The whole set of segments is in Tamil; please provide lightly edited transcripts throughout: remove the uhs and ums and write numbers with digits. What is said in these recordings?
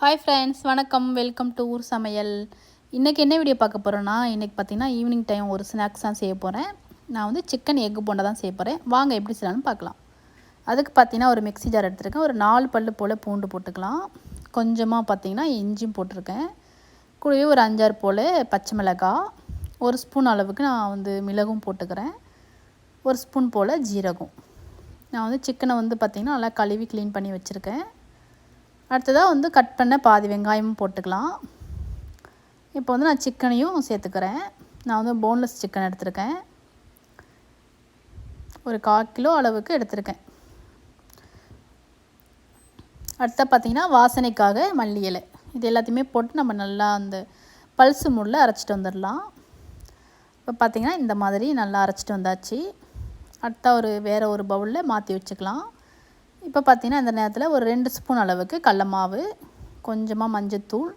ஹாய் ஃப்ரெண்ட்ஸ், வணக்கம். வெல்கம் டு ஊர் சமையல். இன்றைக்கி என்ன வீடியோ பார்க்க போகிறோன்னா, இன்றைக்கி பார்த்தீங்கன்னா ஈவினிங் டைம் ஒரு ஸ்நாக்ஸ் தான் செய்ய போகிறேன். நான் வந்து சிக்கன் எக்கு போண்டா தான் செய்ய போகிறேன். வாங்க எப்படி செய்யலாம்னு பார்க்கலாம். அதுக்கு பார்த்தீங்கன்னா ஒரு மிக்ஸி ஜார் எடுத்துருக்கேன். ஒரு 4 பல்லு போல் பூண்டு போட்டுக்கலாம். கொஞ்சமாக பார்த்தீங்கன்னா இஞ்சியும் போட்டிருக்கேன். கூடவே ஒரு 5-6 போல் பச்சை மிளகாய், 1 ஸ்பூன் அளவுக்கு நான் வந்து மிளகும் போட்டுக்கிறேன். 1 ஸ்பூன் போல் ஜீரகம். நான் வந்து சிக்கனை வந்து பார்த்திங்கன்னா நல்லா கழுவி க்ளீன் பண்ணி வச்சுருக்கேன். அடுத்ததாக வந்து கட் பண்ண பாதி வெங்காயமும் போட்டுக்கலாம். இப்போ வந்து நான் சிக்கனையும் சேர்த்துக்கிறேன். நான் வந்து போன்லெஸ் சிக்கன் எடுத்திருக்கேன். ஒரு 1/4 கிலோ அளவுக்கு எடுத்திருக்கேன். அடுத்த பார்த்திங்கன்னா வாசனைக்காக மல்லி இலை. இது எல்லாத்தையுமே போட்டு நம்ம நல்லா அந்த பல்சு மூடில் அரைச்சிட்டு வந்துடலாம். இப்போ பார்த்திங்கன்னா இந்த மாதிரி நல்லா அரைச்சிட்டு வந்தாச்சு. அடுத்த வேறு ஒரு பவுலில் மாற்றி வச்சுக்கலாம். இப்போ பார்த்திங்கன்னா இந்த நேரத்தில் ஒரு 2 ஸ்பூன் அளவுக்கு கடல மாவு, கொஞ்சமாக மஞ்சத்தூள்,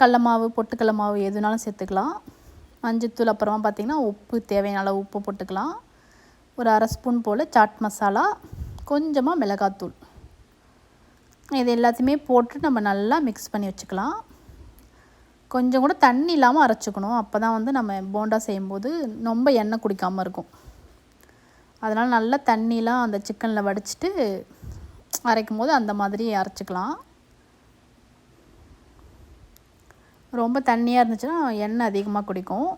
கடல மாவு, பொட்டுக்கடல மாவு எதுனாலும் சேர்த்துக்கலாம். மஞ்சத்தூள், அப்புறமா பார்த்திங்கன்னா உப்பு, தேவையான அளவு உப்பு போட்டுக்கலாம். ஒரு 1/2 ஸ்பூன் போல் சாட் மசாலா, கொஞ்சமாக மிளகாத்தூள். இது எல்லாத்தையுமே போட்டு நம்ம நல்லா மிக்ஸ் பண்ணி வச்சுக்கலாம். கொஞ்சம் கூட தண்ணி இல்லாமல் அரைச்சிக்கணும். அப்போ தான் வந்து நம்ம போண்டா செய்யும்போது ரொம்ப எண்ணெய் குடிக்காமல் இருக்கும். அதனால் நல்லா தண்ணிலாம் அந்த சிக்கனில் வடிச்சிட்டு அரைக்கும் போது அந்த மாதிரி அரைச்சிக்கலாம். ரொம்ப தண்ணியாக இருந்துச்சுன்னா எண்ணெய் அதிகமாக குடிக்கும்.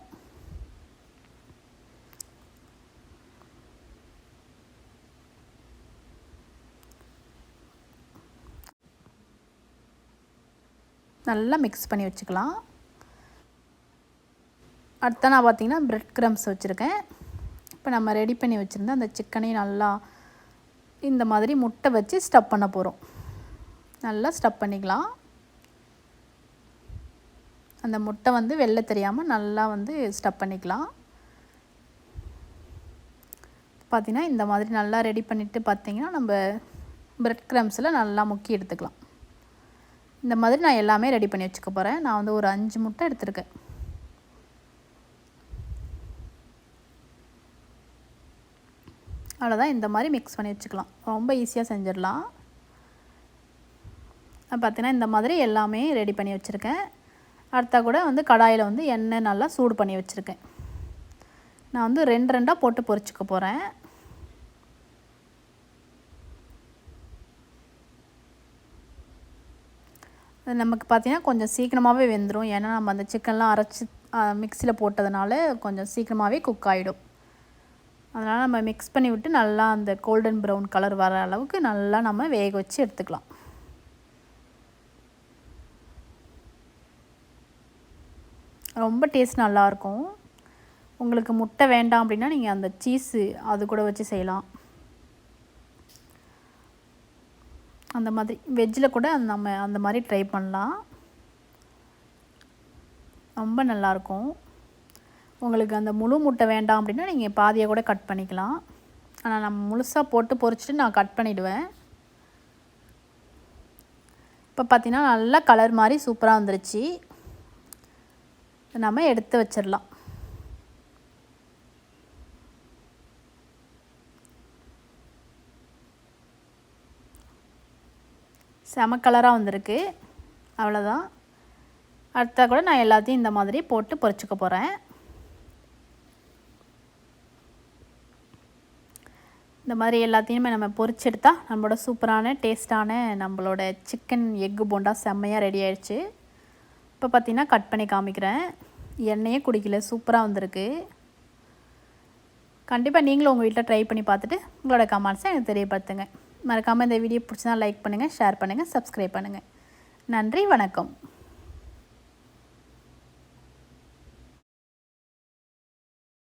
நல்லா மிக்ஸ் பண்ணி வச்சுக்கலாம். அடுத்த நான் பார்த்திங்கன்னா பிரெட் க்ரம்ஸ் வச்சுருக்கேன். இப்போ நம்ம ரெடி பண்ணி வச்சுருந்த அந்த சிக்கனையும் நல்லா இந்த மாதிரி முட்டை வச்சு ஸ்டஃப் பண்ண போகிறோம். நல்லா ஸ்டஃப் பண்ணிக்கலாம். அந்த முட்டை வந்து வெளில தெரியாமல் நல்லா வந்து ஸ்டஃப் பண்ணிக்கலாம். பார்த்திங்கன்னா இந்த மாதிரி நல்லா ரெடி பண்ணிவிட்டு பார்த்திங்கன்னா நம்ம பிரெட் க்ரம்ஸில் நல்லா முக்கி எடுத்துக்கலாம். இந்த மாதிரி நான் எல்லாமே ரெடி பண்ணி வச்சுக்க போகிறேன். நான் வந்து ஒரு 5 முட்டை எடுத்திருக்கேன். அவ்வளோதான். இந்த மாதிரி மிக்ஸ் பண்ணி வச்சுக்கலாம். ரொம்ப ஈஸியாக செஞ்சிடலாம். பார்த்தீங்கன்னா இந்த மாதிரி எல்லாமே ரெடி பண்ணி வச்சுருக்கேன். அடுத்தா கூட வந்து கடாயில் வந்து எண்ணெய் நல்லா சூடு பண்ணி வச்சுருக்கேன். நான் வந்து 2 போட்டு பொரிச்சுக்க போகிறேன். நமக்கு பார்த்திங்கன்னா கொஞ்சம் சீக்கிரமாகவே வெந்துடும். ஏன்னா நம்ம அந்த சிக்கன்லாம் அரைச்சி மிக்சியில் போட்டதுனால கொஞ்சம் சீக்கிரமாகவே குக் ஆகிடும். அதனால் நம்ம மிக்ஸ் பண்ணி விட்டு நல்லா அந்த கோல்டன் ப்ரௌன் கலர் வர அளவுக்கு நல்லா நம்ம வேக வச்சு எடுத்துக்கலாம். ரொம்ப டேஸ்ட் நல்லாயிருக்கும். உங்களுக்கு முட்டை வேண்டாம் அப்படின்னா நீங்கள் அந்த சீஸு அது கூட வச்சு செய்யலாம். அந்த மாதிரி வெஜ்ஜில் கூட நம்ம அந்த மாதிரி ட்ரை பண்ணலாம். ரொம்ப நல்லாயிருக்கும். உங்களுக்கு அந்த முழு முட்டை வேண்டாம் அப்படின்னா நீங்கள் பாதியை கூட கட் பண்ணிக்கலாம். ஆனால் நம்ம முழுசாக போட்டு பொரிச்சிட்டு நான் கட் பண்ணிவிடுவேன். இப்போ பார்த்திங்கன்னா நல்லா கலர் மாதிரி சூப்பராக வந்துருச்சு. நம்ம எடுத்து வச்சிடலாம். செம கலராக வந்திருக்கு. அவ்வளோதான். அடுத்தா கூட நான் எல்லாத்தையும் இந்த மாதிரி போட்டு பொரிச்சுக்க போகிறேன். இந்த மாதிரி எல்லாத்தையுமே நம்ம பொரிச்செடுத்தா நம்மளோட சூப்பரான டேஸ்ட்டான நம்மளோட சிக்கன் எக்கு போண்டா செம்மையாக ரெடி ஆயிடுச்சு. இப்போ பார்த்திங்கன்னா கட் பண்ணி காமிக்கிறேன். எண்ணெயே குடிக்கல, சூப்பராக வந்திருக்கு. கண்டிப்பாக நீங்களும் உங்கள் வீட்டில் ட்ரை பண்ணி பார்த்துட்டு உங்களோட கமெண்ட்ஸை எனக்கு தெரியப்படுத்துங்க. மறக்காமல் இந்த வீடியோ பிடிச்சா லைக் பண்ணுங்கள், ஷேர் பண்ணுங்கள், சப்ஸ்கிரைப் பண்ணுங்கள். நன்றி, வணக்கம்.